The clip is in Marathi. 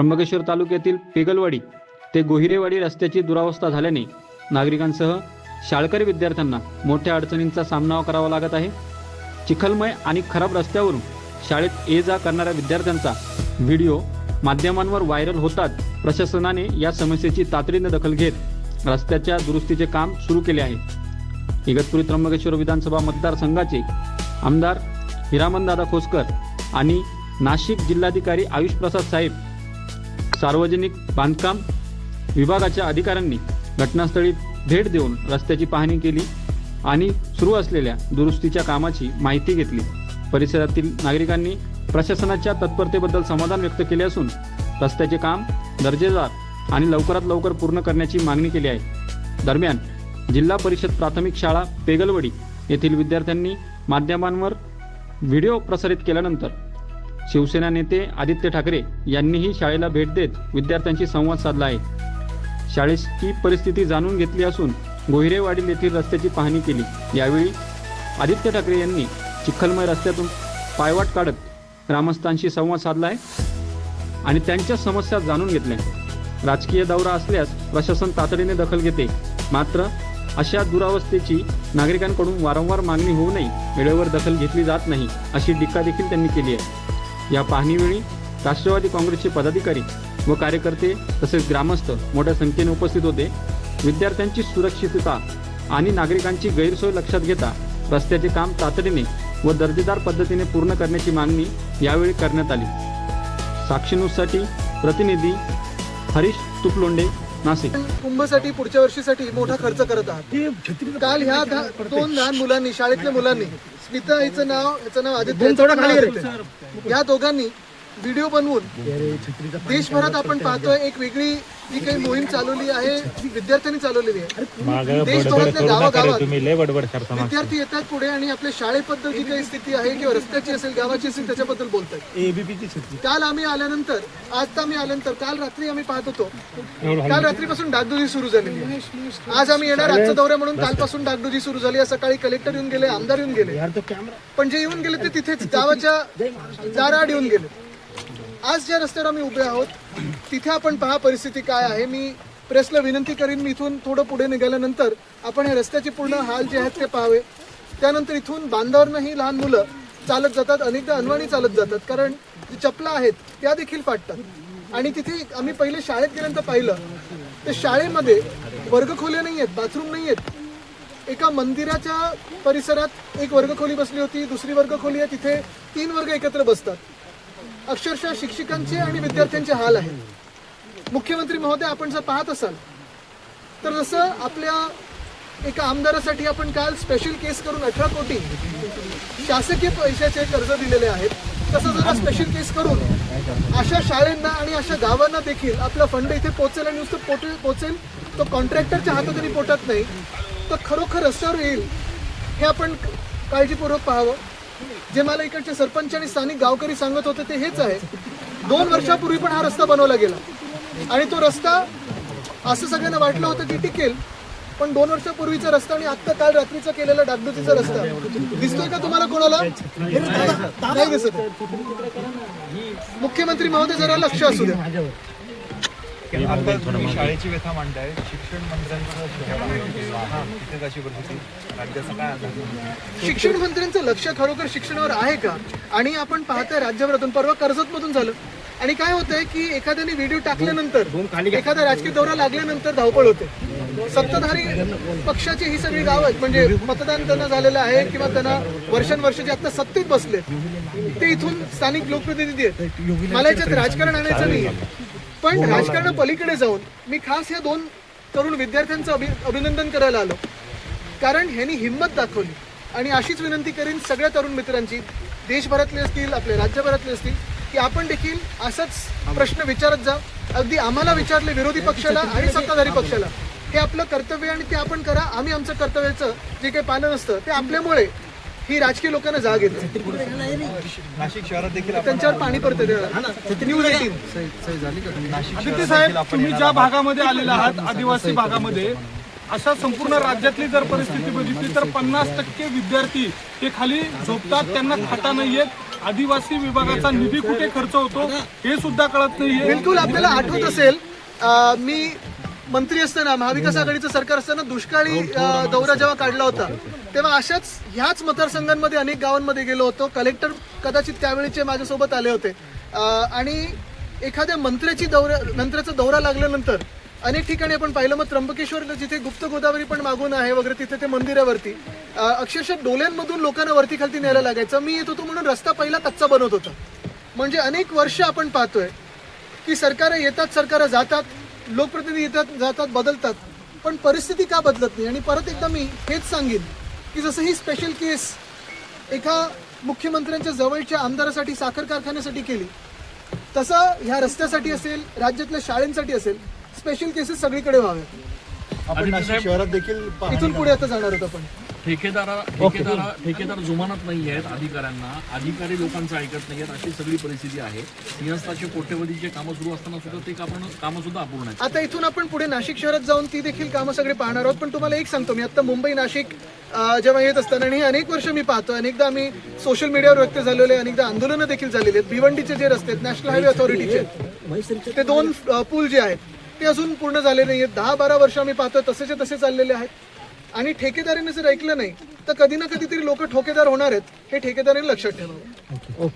त्र्यंबकेश्वर तालुक्यातील पेगलवाडी ते गोहिरेवाडी रस्त्याची दुरावस्था झाल्याने नागरिकांसह शाळकरी विद्यार्थ्यांना मोठ्या अडचणींचा सामना करावा लागत आहे। चिखलमय आणि खराब रस्त्यावरून शाळेत ये जा करणाऱ्या विद्यार्थ्यांचा व्हिडिओ माध्यमांवर व्हायरल होतात प्रशासनाने या समस्येची तातडीने दखल घेत रस्त्याच्या दुरुस्तीचे काम सुरू केले आहे। इगतपुरी त्र्यंबकेश्वर विधानसभा मतदारसंघाचे आमदार हिरामनदादा खोसकर आणि नाशिक जिल्हाधिकारी आयुष प्रसाद साहेब सार्वजनिक बांधकाम विभागाच्या अधिकाऱ्यांनी घटनास्थळी भेट देऊन रस्त्याची पाहणी केली आणि सुरू असलेल्या दुरुस्तीच्या कामाची माहिती घेतली। परिसरातील नागरिकांनी प्रशासनाच्या तत्परतेबद्दल समाधान व्यक्त केले असून रस्त्याचे काम दर्जेदार आणि लवकरात लवकर पूर्ण करण्याची मागणी केली आहे। दरम्यान जिल्हा परिषद प्राथमिक शाळा पेगलवाडी येथील विद्यार्थ्यांनी माध्यमांवर व्हिडिओ प्रसारित केल्यानंतर शिवसेना नेते आदित्य ठाकरे यांनीही शाळेला भेट देत विद्यार्थ्यांशी संवाद साधला आहे। शाळेची परिस्थिती जाणून घेतली असून गोहिरेवाडी येथील रस्त्याची पाहणी केली। यावेळी आदित्य ठाकरे यांनी चिखलमय रस्त्यातून पायवाट काढत ग्रामस्थांशी संवाद साधला आहे आणि त्यांच्या समस्या जाणून घेतल्या। राजकीय दौरा असल्यास प्रशासन तातडीने दखल घेते, मात्र अशा दुरावस्थेची नागरिकांकडून वारंवार मागणी होऊ नये, वेळेवर दखल घेतली जात नाही अशी टीका देखील त्यांनी केली आहे। या पाहणीवेळी राष्ट्रवादी काँग्रेसचे पदाधिकारी व कार्यकर्ते तसेच ग्रामस्थ मोठ्या संख्येने उपस्थित होते। विद्यार्थ्यांची सुरक्षितता आणि नागरिकांची गैरसोय लक्षात घेता रस्त्याचे काम तातडीने व दर्जेदार पद्धतीने पूर्ण करण्याची मागणी यावेळी करण्यात आली। साक्षी न्यूजसाठी प्रतिनिधी हरीश तुपलोंडे, नाशिक। कुंभसाठी पुढच्या वर्षीसाठी मोठा खर्च करत आहात। काल ह्या दोन लहान मुलांनी, शाळेतल्या मुलांनी, स्मिता याचं नाव आदित्य, या दोघांनी व्हिडिओ बनवून देशभरात आपण पाहतोय एक वेगळी जी काही मोहीम चालवली आहे, विद्यार्थ्यांनी चालवलेली आहे। देशभरातल्या गावागावात विद्यार्थी येतात पुढे आणि आपल्या शाळेबद्दल जी काही स्थिती आहे किंवा रस्त्याची असेल, गावाची असेल, त्याच्याबद्दल बोलतात। काल आम्ही आल्यानंतर, काल रात्री आम्ही पाहत होतो, काल रात्रीपासून डागडुजी सुरू झालेली आहे। आज आम्ही येणार आजचा दौरा म्हणून कालपासून डागडुजी सुरू झाली आहे। सकाळी कलेक्टर येऊन गेले, आमदार येऊन गेले, पण जे येऊन गेले ते तिथेच गावाच्या दाराआड येऊन गेले। आज ज्या रस्त्यावर आम्ही उभे आहोत तिथे आपण पहा परिस्थिती काय आहे। मी प्रेसला विनंती करीन, मी इथून थोडं पुढे निघाल्यानंतर आपण हे रस्त्याचे पूर्ण हाल जे आहेत ते पाहावे। त्यानंतर इथून बांधावरनंही लहान मुलं चालत जातात, अनेकदा अनवाणी चालत जातात, कारण जी चपला आहेत त्या देखील फाटतात। आणि तिथे आम्ही पहिले शाळेत गेल्यानंतर पाहिलं तर शाळेमध्ये वर्गखोल्या नाही आहेत, बाथरूम नाही आहेत। एका मंदिराच्या परिसरात एक वर्गखोली बसली होती, दुसरी वर्गखोली आहे, तिथे 3 वर्ग एकत्र बसतात। अक्षरशः शिक्षकांचे आणि विद्यार्थ्यांचे हाल आहेत। मुख्यमंत्री महोदय, आपण जर पाहत असाल तर जसं आपल्या एका आमदारासाठी आपण काल स्पेशल केस करून 18 कोटी शासकीय पैशाचे कर्ज दिलेले आहेत, तसं जरा स्पेशल केस करून अशा शाळांना आणि अशा गावांना देखील आपला फंड इथे पोहोचेल आणि नुसतं पोहोचेल तो कॉन्ट्रॅक्टरच्या हातात तरी पोटत नाही, तर खरोखर रस्त्यावर येईल हे आपण काळजीपूर्वक पाहावं। जे मला इकडचे सरपंच आणि स्थानिक गावकरी सांगत होते ते हेच आहे, 2 वर्षापूर्वी पण हा रस्ता बनवला गेला आणि तो रस्ता असं सगळ्यांना वाटलं होतं की टिकेल, पण 2 वर्षापूर्वीचा रस्ता आणि आत्ता काल रात्रीचा केलेला डागडुजीचा रस्ता दिसतोय का तुम्हाला कोणाला? नाही दिसत। मुख्यमंत्री महोदय, जरा लक्ष असू द्या। शाळेची व्यथा मांडताय, शिक्षण शिक्षण मंत्र्यांचं लक्ष खरोखर शिक्षणावर आहे का? आणि आपण पाहतोय राज्यभरातून, परवा कर्जतमधून झालं आणि काय होतंय की एखाद्याने व्हिडिओ टाकल्यानंतर, एखादा राजकीय दौरा लागल्यानंतर धावपळ होते। सत्ताधारी पक्षाची ही सगळी गाव आहेत, म्हणजे मतदान त्यांना झालेलं आहे किंवा त्यांना वर्षानुवर्ष जे आता सत्तेत बसले ते इथून स्थानिक लोकप्रतिनिधी आहेत। मला याच्यात राजकारण आणायचं नाही, पण राजकारण पलीकडे जाऊन मी खास ह्या 2 तरुण विद्यार्थ्यांचं अभिनंदन करायला आलो, कारण ह्यांनी हिंमत दाखवली। आणि अशीच विनंती करीन सगळ्या तरुण मित्रांची, देशभरातले असतील, आपल्या राज्यभरातले असतील, की आपण देखील असाच प्रश्न विचारत जा। अगदी आम्हाला विचारले, विरोधी पक्षाला आणि सत्ताधारी पक्षाला, हे आपलं कर्तव्य आणि ते आपण करा। आम्ही आमचं कर्तव्याचं जे काही पालन असतं ते आपल्यामुळे ही राजकीय लोकांना जाग येते। नाशिक शहरात देखील त्यांच्यावर पाणी पडतं। न्यूज 18 आदित्य साहेब, तुम्ही ज्या भागामध्ये आलेला आहात, आदिवासी भागामध्ये, अशा संपूर्ण राज्यातली जर परिस्थिती बघितली तर 50% विद्यार्थी हे खाली झोपतात, त्यांना खाता नाहीयेत। आदिवासी विभागाचा निधी कुठे खर्च होतो हे सुद्धा कळत नाहीये. बिलकुल. आपल्याला आठवत असेल मी मंत्री असताना महाविकास आघाडीचं सरकार असताना दुष्काळी दौरा जेव्हा काढला होता तेव्हा ह्याच मतदारसंघांमध्ये अनेक गावांमध्ये गेलो होतो. कलेक्टर कदाचित त्यावेळेचे माझ्यासोबत आले होते आणि एखाद्या मंत्र्याचा दौरा लागल्यानंतर अनेक ठिकाणी आपण पाहिलं. मग त्र्यंबकेश्वरला जिथे गुप्त गोदावरी पण मागून आहे वगैरे तिथे ते मंदिरावरती अक्षरशः डोल्यांमधून लोकांना वरती खालती न्यायला लागायचं. मी येत होतो म्हणून रस्ता पहिला कच्चा बनवत होता. म्हणजे अनेक वर्ष आपण पाहतोय की सरकार येतात, सरकार जातात, लोकप्रतिनिधी येतात जातात, बदलतात, पण परिस्थिती का बदलत नाही. आणि परत एकदा मी हेच सांगेन की जसं ही स्पेशल केस एका मुख्यमंत्र्यांच्या जवळच्या आमदारासाठी साखर कारखान्यासाठी केली तसं ह्या रस्त्यासाठी असेल, राज्यातल्या शाळांसाठी असेल, स्पेशल केसेस सगळीकडे व्हाव्यात. आपण नाशिक शहरात देखील इथून पुढे आता जाणार आहोत आपण. ठेकेदार जुमानत नाही आहेत अधिकाऱ्यांना, अधिकारी लोकांचं ऐकत नाही आहेत, अशी सगळी परिस्थिती आहे. सिंहस्थाचे कोट्यवधीचे कामं सुरू असताना सुद्धा ते कामं सुद्धा अपूर्ण आहेत. आता इथून आपण पुढे नाशिक शहरात जाऊन ती देखील कामं सगळे पाहणार आहोत. पण तुम्हाला एक सांगतो, मी आता मुंबई नाशिक जेव्हा येत असताना, आणि हे अनेक वर्ष मी पाहतो, अनेकदा आम्ही सोशल मीडियावर व्यक्त झालेले, अनेकदा आंदोलनं देखील झालेली आहेत. भिवंडीचे जे रस्ते आहेत, नॅशनल हायवे अथॉरिटीचे ते 2 पूल जे आहेत ते अजून पूर्ण झाले नाही आहेत. 10-12 वर्ष आम्ही पाहतो तसेचे तसे चाललेले आहेत. आणि ठेकेदारीने जर ऐकलं नाही तर कधी ना कधीतरी लोक ठोकेदार होणार आहेत, हे ठेकेदारांनी लक्षात ठेवावं.